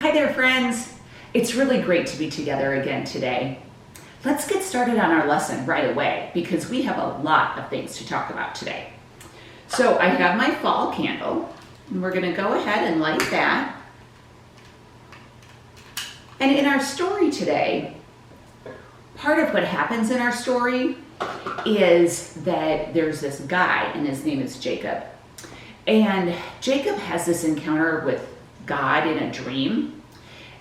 Hi there, friends. It's really great to be together again today. Let's get started on our lesson right away because we have a lot of things to talk about today. So I have my fall candle and we're going to go ahead and light that. And in our story today, part of what happens in our story is that there's this guy and his name is Jacob. And Jacob has this encounter with God in a dream,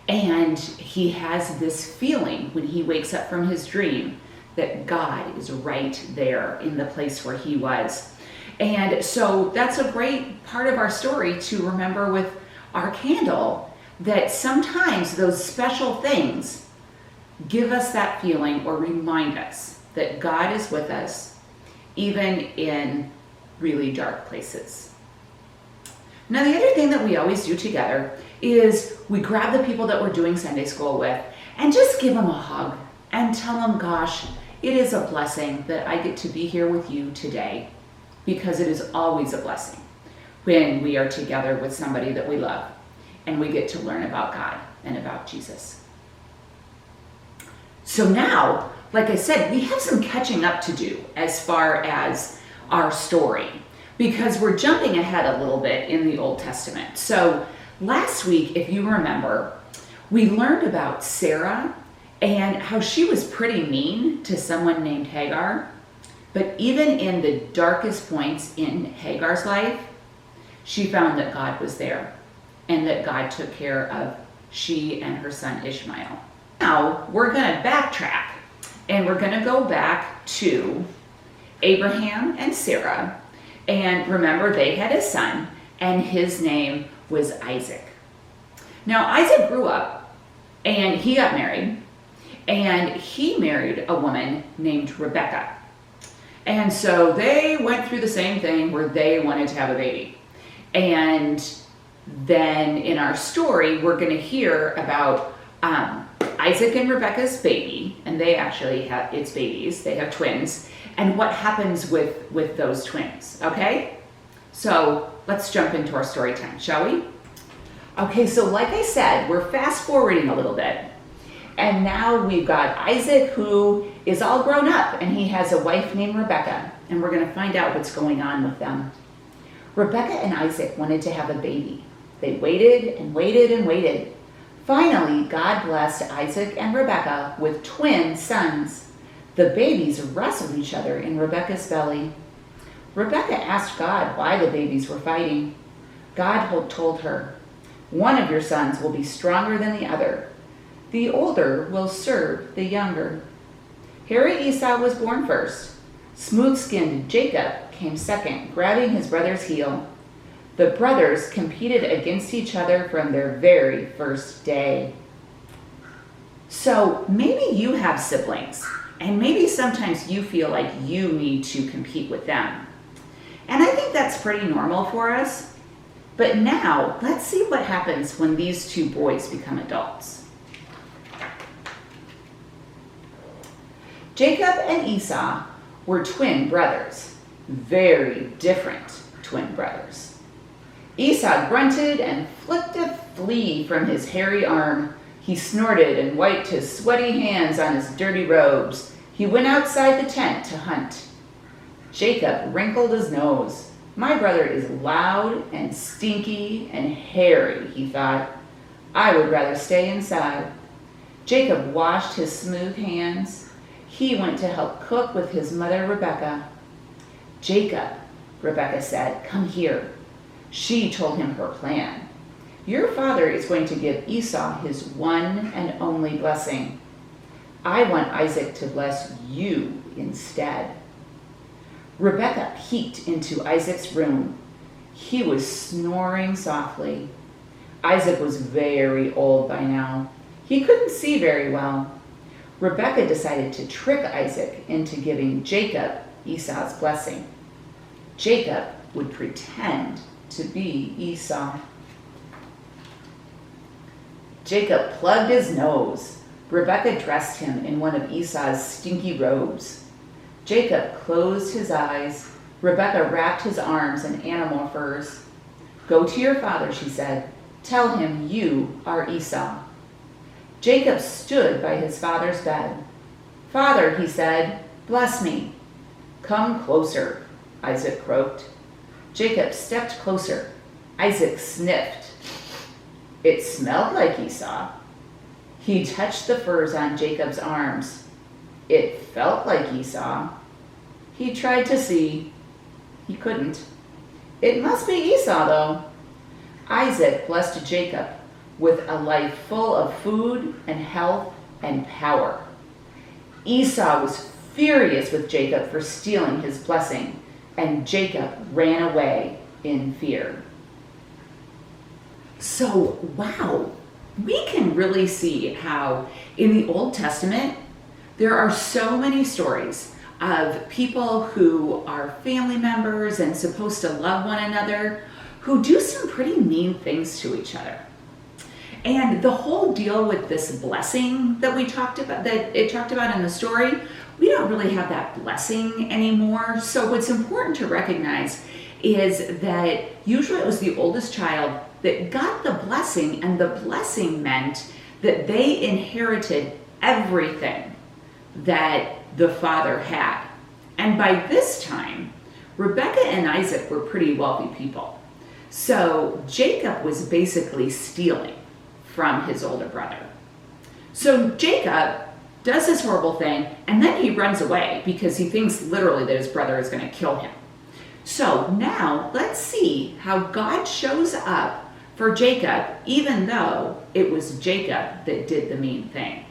and he has this feeling when he wakes up from his dream that God is right there in the place where he was. And so that's a great part of our story to remember with our candle, that sometimes those special things give us that feeling or remind us that God is with us even in really dark places. Now, the other thing that we always do together is we grab the people that we're doing Sunday school with and just give them a hug and tell them, gosh, it is a blessing that I get to be here with you today, because it is always a blessing when we are together with somebody that we love and we get to learn about God and about Jesus. So now, like I said, we have some catching up to do as far as our story, because we're jumping ahead a little bit in the Old Testament. So last week, if you remember, we learned about Sarah and how she was pretty mean to someone named Hagar. But even in the darkest points in Hagar's life, she found that God was there and that God took care of she and her son Ishmael. Now we're going to backtrack and we're going to go back to Abraham and Sarah. And remember, they had a son, and his name was Isaac. Now, Isaac grew up, and he got married, and he married a woman named Rebecca. And so they went through the same thing where they wanted to have a baby. And then in our story, we're going to hear about Isaac and Rebecca's baby, and they actually have, it's babies, they have twins, and what happens with those twins, okay? So let's jump into our story time, shall we? Okay, so like I said, we're fast forwarding a little bit. And now we've got Isaac, who is all grown up, and he has a wife named Rebecca, and we're gonna find out what's going on with them. Rebecca and Isaac wanted to have a baby. They waited and waited and waited. Finally, God blessed Isaac and Rebecca with twin sons. The babies wrestled each other in Rebecca's belly. Rebecca asked God why the babies were fighting. God told her, "One of your sons will be stronger than the other. The older will serve the younger." Hairy Esau was born first. Smooth-skinned Jacob came second, grabbing his brother's heel. The brothers competed against each other from their very first day. So maybe you have siblings, and maybe sometimes you feel like you need to compete with them. And I think that's pretty normal for us. But now, let's see what happens when these two boys become adults. Jacob and Esau were twin brothers, very different twin brothers. Esau grunted and flicked a flea from his hairy arm. He snorted and wiped his sweaty hands on his dirty robes. He went outside the tent to hunt. Jacob wrinkled his nose. My brother is loud and stinky and hairy, he thought. I would rather stay inside. Jacob washed his smooth hands. He went to help cook with his mother, Rebecca. Jacob, Rebecca said, come here. She told him her plan. Your father is going to give Esau his one and only blessing. I want Isaac to bless you instead. Rebecca peeked into Isaac's room. He was snoring softly. Isaac was very old by now. He couldn't see very well. Rebecca decided to trick Isaac into giving Jacob Esau's blessing. Jacob would pretend to be Esau. Jacob plugged his nose. Rebecca dressed him in one of Esau's stinky robes. Jacob closed his eyes. Rebecca wrapped his arms in animal furs. Go to your father, she said. Tell him you are Esau." Jacob stood by his father's bed. "Father," he said, "bless me." "Come closer," Isaac croaked. Jacob stepped closer. Isaac sniffed. It smelled like Esau. He touched the furs on Jacob's arms. It felt like Esau. He tried to see. He couldn't. It must be Esau, though. Isaac blessed Jacob with a life full of food and health and power. Esau was furious with Jacob for stealing his blessing, and Jacob ran away in fear. So, wow, we can really see how in the Old Testament there are so many stories of people who are family members and supposed to love one another who do some pretty mean things to each other. And the whole deal with this blessing that we talked about, that it talked about in the story, we don't really have that blessing anymore. So what's important to recognize is that usually it was the oldest child that got the blessing, and the blessing meant that they inherited everything that the father had. And by this time, Rebekah and Isaac were pretty wealthy people. So Jacob was basically stealing from his older brother. So Jacob does this horrible thing, and then he runs away because he thinks literally that his brother is going to kill him. So now let's see how God shows up for Jacob, even though it was Jacob that did the mean thing.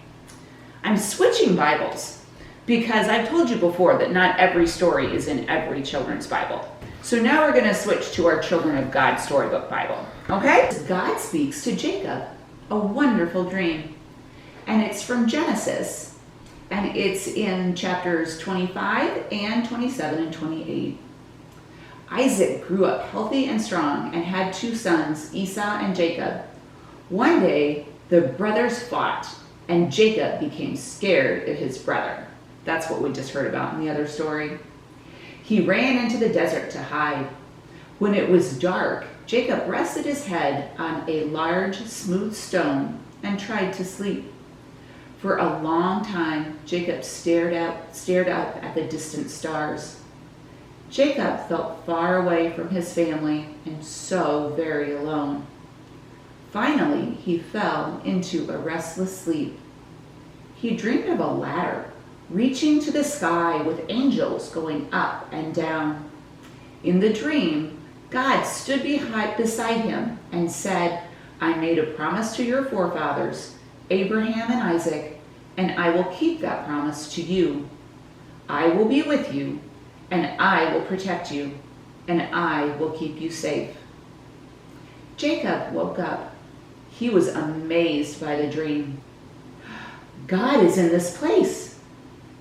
I'm switching Bibles because I've told you before that not every story is in every children's Bible. So now we're going to switch to our Children of God Storybook Bible. Okay? God speaks to Jacob a wonderful dream. And it's from Genesis. And it's in chapters 25 and 27 and 28. Isaac grew up healthy and strong and had 2 sons, Esau and Jacob. One day, the brothers fought, and Jacob became scared of his brother. That's what we just heard about in the other story. He ran into the desert to hide. When it was dark, Jacob rested his head on a large, smooth stone and tried to sleep. For a long time, Jacob stared up at the distant stars. Jacob felt far away from his family and so very alone. Finally, he fell into a restless sleep. He dreamed of a ladder reaching to the sky with angels going up and down. In the dream, God stood beside him and said, "I made a promise to your forefathers, Abraham and Isaac, and I will keep that promise to you. I will be with you, and I will protect you, and I will keep you safe." Jacob woke up. He was amazed by the dream. God is in this place,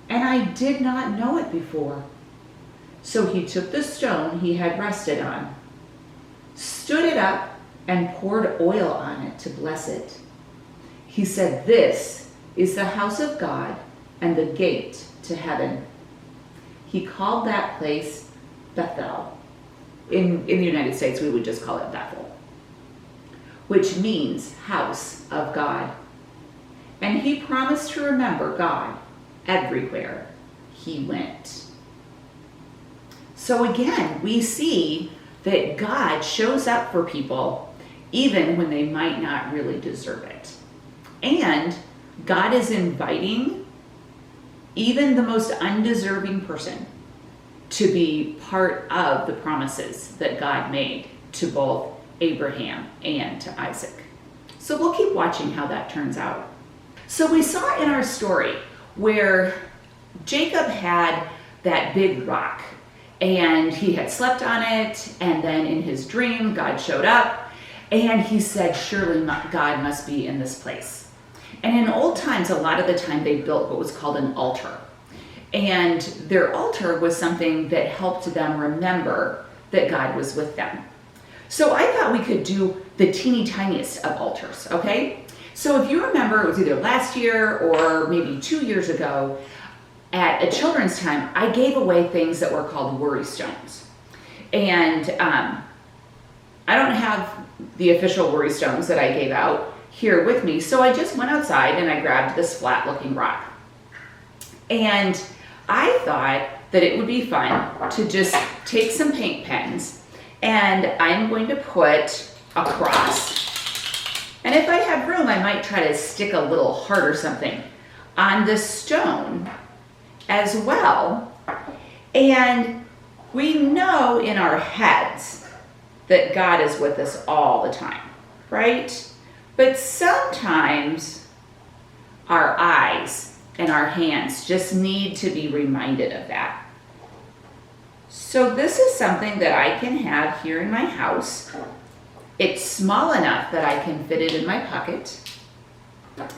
and I did not know it before. So he took the stone he had rested on, stood it up, and poured oil on it to bless it. He said, "This is the house of God and the gate to heaven." He called that place Bethel. In the United States, we would just call it Bethel, which means house of God. And he promised to remember God everywhere he went. So again, we see that God shows up for people even when they might not really deserve it. And God is inviting even the most undeserving person to be part of the promises that God made to both Abraham and to Isaac. So we'll keep watching how that turns out. So we saw in our story where Jacob had that big rock and he had slept on it, and then in his dream God showed up and he said, "Surely God must be in this place." And in old times, a lot of the time they built what was called an altar. And their altar was something that helped them remember that God was with them. So I thought we could do the teeny tiniest of altars, okay? So if you remember, it was either last year or maybe 2 years ago, at a children's time, I gave away things that were called worry stones. And I don't have the official worry stones that I gave out here with me, so I just went outside and I grabbed this flat looking rock. And I thought that it would be fun to just take some paint pens and I'm going to put a cross. And if I have room, I might try to stick a little heart or something on this stone as well. And we know in our heads that God is with us all the time, right? But sometimes our eyes and our hands just need to be reminded of that. So this is something that I can have here in my house. It's small enough that I can fit it in my pocket.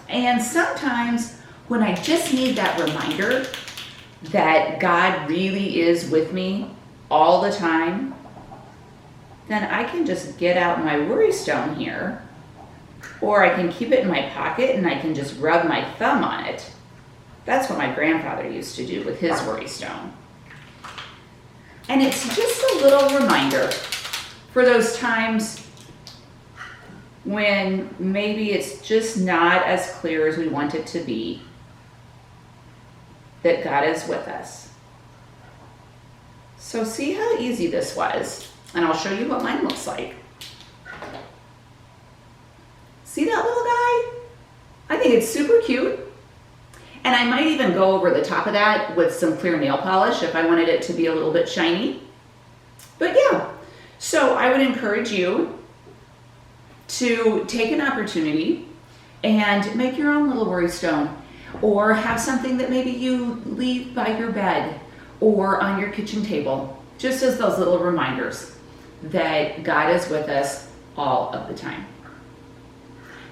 And sometimes when I just need that reminder that God really is with me all the time, then I can just get out my worry stone here, or I can keep it in my pocket and I can just rub my thumb on it. That's what my grandfather used to do with his worry stone. And it's just a little reminder for those times when maybe it's just not as clear as we want it to be, that God is with us. So see how easy this was, and I'll show you what mine looks like. See that little guy? I think it's super cute. And I might even go over the top of that with some clear nail polish if I wanted it to be a little bit shiny. But yeah, so I would encourage you to take an opportunity and make your own little worry stone, or have something that maybe you leave by your bed or on your kitchen table, just as those little reminders that God is with us all of the time.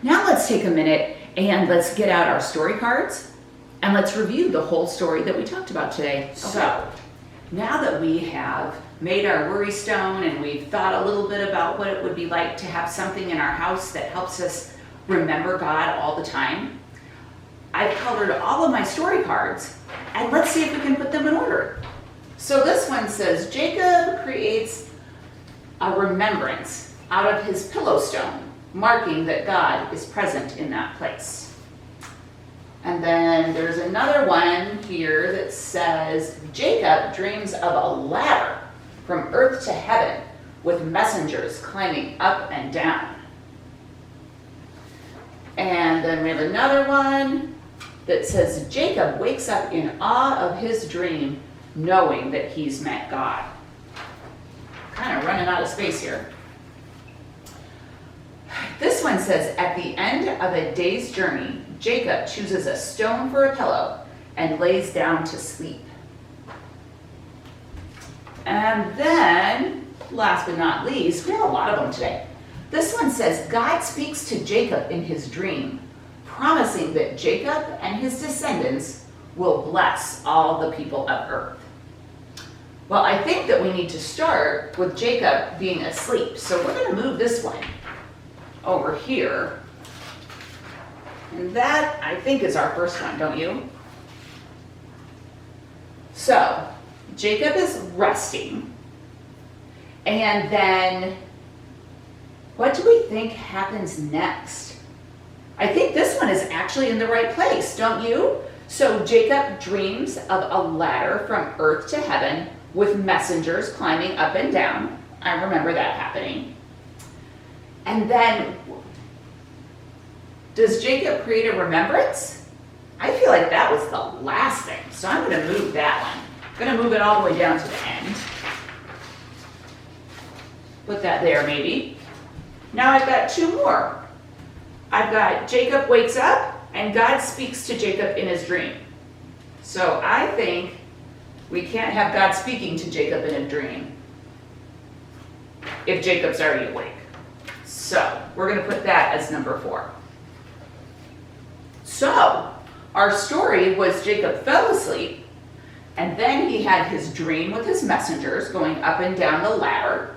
Now let's take a minute and let's get out our story cards and let's review the whole story that we talked about today. Okay. So now that we have made our worry stone and we've thought a little bit about what it would be like to have something in our house that helps us remember God all the time, I've colored all of my story cards, and let's see if we can put them in order. So this one says, Jacob creates a remembrance out of his pillow stone, marking that God is present in that place. And then there's another one here that says, Jacob dreams of a ladder from earth to heaven with messengers climbing up and down. And then we have another one that says, Jacob wakes up in awe of his dream, knowing that he's met God. Kind of running out of space here. This one says, at the end of a day's journey, Jacob chooses a stone for a pillow and lays down to sleep. And then, last but not least, we have a lot of them today. This one says, God speaks to Jacob in his dream, promising that Jacob and his descendants will bless all the people of earth. Well, I think that we need to start with Jacob being asleep. So we're going to move this one over here. And that, I think, is our first one, don't you? So, Jacob is resting. And then, what do we think happens next? I think this one is actually in the right place, don't you? So Jacob dreams of a ladder from earth to heaven with messengers climbing up and down. I remember that happening. And then, does Jacob create a remembrance? I feel like that was the last thing, so I'm going to move that one. I'm going to move it all the way down to the end. Put that there, maybe. Now I've got two more. I've got Jacob wakes up and God speaks to Jacob in his dream. So I think we can't have God speaking to Jacob in a dream if Jacob's already awake. So we're going to put that as number 4. So our story was Jacob fell asleep, and then he had his dream with his messengers going up and down the ladder,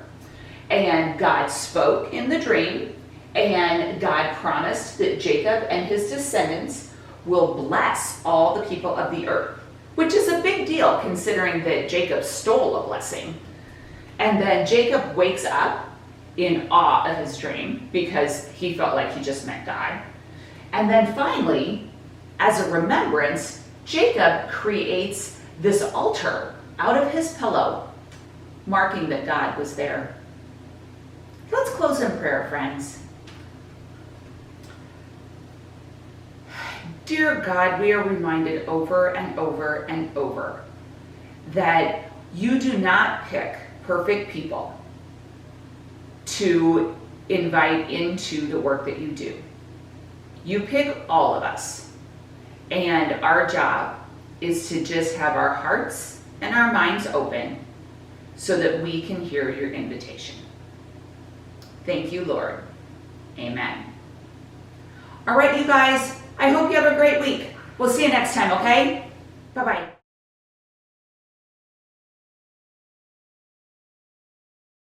and God spoke in the dream, and God promised that Jacob and his descendants will bless all the people of the earth, which is a big deal considering that Jacob stole a blessing. And then Jacob wakes up in awe of his dream because he felt like he just met God. And then finally, as a remembrance, Jacob creates this altar out of his pillow, marking that God was there. Let's close in prayer, friends. Dear God, we are reminded over and over and over that you do not pick perfect people to invite into the work that you do. You pick all of us, and our job is to just have our hearts and our minds open so that we can hear your invitation. Thank you, Lord. Amen. All right, you guys, I hope you have a great week. We'll see you next time, okay? Bye-bye.